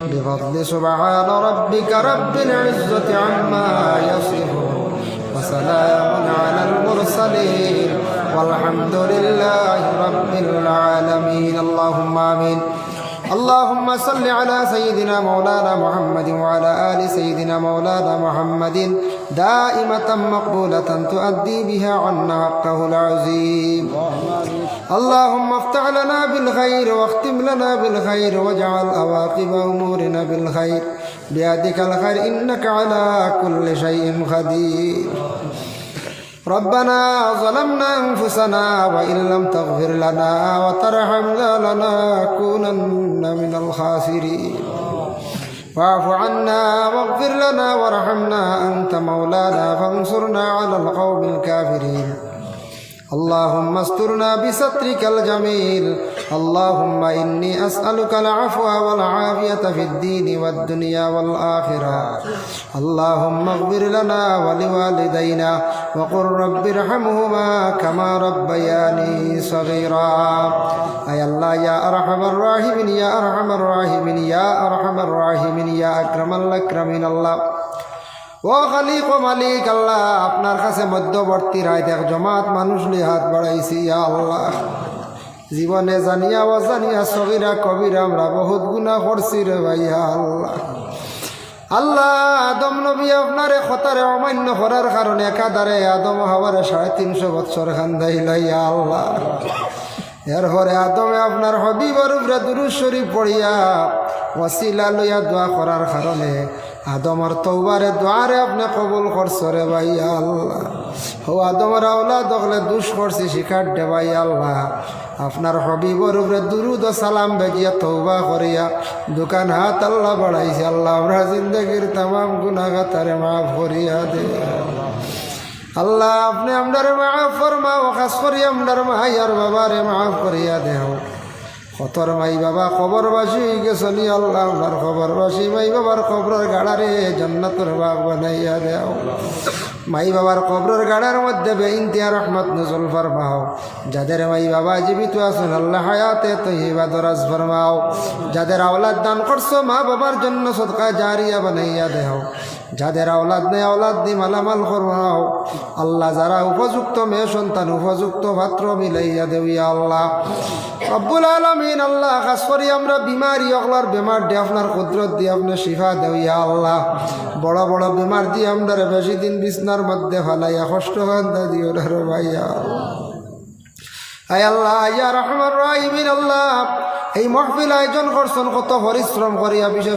بفضل سبحان ربك رب العزة عما يصفون وسلام على المرسلين والحمد لله رب العالمين. اللهم آمين. اللهم صل على سيدنا مولانا محمد وعلى آل سيدنا مولانا محمد دائمة مقبولة تؤدي بها عنا حقه العظيم. اللهم افتح لنا بالخير واختم لنا بالخير واجعل عواقب أمورنا بالخير بيدك الخير إنك على كل شيء قدير. ربنا ظلمنا أنفسنا وإن لم تغفر لنا وترحمنا لنكونن من الخاسرين. واعف عنا واغفر لنا وارحمنا أنت مولانا فانصرنا على القوم الكافرين. اللهم استرنا بسترك الجميل. اللهم إني أسألك العفو والعافية في الدين والدنيا والآخرة. اللهم اغفر لنا ولوالدينا وقل رب ارحمهما كما ربياني صغيرا. أي الله يا أرحم الراحمين يا أرحم الراحمين يا أرحم الراحمين يا أكرم الأكرمين. الله ও খালিক ও মালিক আল্লাহ, আপনার কাছে মধ্যবর্তী রাত এক জমাত মানুষ নিয়ে হাত বাড়াইছি। ইয়া আল্লাহ, জীবনে জানিয়া অজানিয়া সগীরা কবিরা আমরা বহুত গুনাহ করছি রে ভাই। ইয়া আল্লাহ, আল্লাহ আদম নবী আপনারে খতারে অমান্য করার কারণে একাধারে আদম হাওয়ারে 350 বছর খান্দাইলা। ইয়া আল্লাহ, এরপরে আদমে আপনার হবিবর উপরে দুরূদ শরীফ পড়িয়া ওসিলা লইয়া দোয়া করার কারণে আদমর তওবারে দোয়ারে আপনি কবুল করছো রে ভাই। আল্লাহ, ও আদমর আওলাদ দখলে দুষ করছি শিকার দে ভাই। আল্লাহ, আপনার হবিবর উপরে দুরুদ ও সালাম বেজিয়া তওবা করিয়া দোকান হাত আল্লাহ বাড়াইছে। আল্লাহ আমরা জিন্দগির তামাম গুনাহগাতারে মাফ করিয়া দে। আল্লাহ আপনি আমরারে মাফ ফরমাও, খাস করি আমরার মাই আর বাবারে মাফ করিয়া দেও। কতর মাই বাবা কবরবাসী গেছনি। আল্লাহ আমার কবরবাসী মাই বাবার কবরের গাড়ারে জান্নাতের বাগ বানাইয়া দেও। মাই বাবার কবরের গাড়ার মধ্যে বেইনতিয়া রহমত নজল ফরমাও। যাদের মাই বাবা জীবিত আছেন আল্লাহ হায়াতে তয়্যিবা দরাজ ফরমাও। যাদের আওলাদ দান করছো মা বাবার জন্য সদকা জারিয়া বানাইয়া দেও। যাদের আওলাদ নেই আওলাদ দি মালামাল ফরমাও। আল্লাহ যারা উপযুক্ত মেয়ে সন্তান উপযুক্ত পাত্র মিলাইয়া দেও। ইয়া আল্লাহ রব্বুল আলামিন, আল্লাহ খাস করি আমরা বিমারি অগলার বেমার দিয়ে আপনার কুদরত দিয়ে আপনি শিফা দেও। ইয়া আল্লাহ, বড় বড় বেমার দিয়ে আমরা বেশি দিন বিছনার মধ্যে ফালাইয়া কষ্ট কান্দা দিও রে ভাই। আয় আল্লাহ ইয়া রহমান রাহিমিন, আল্লাহ এই মাহফিল আয়োজন করছেন কত পরিশ্রম করিয়া বিশেষ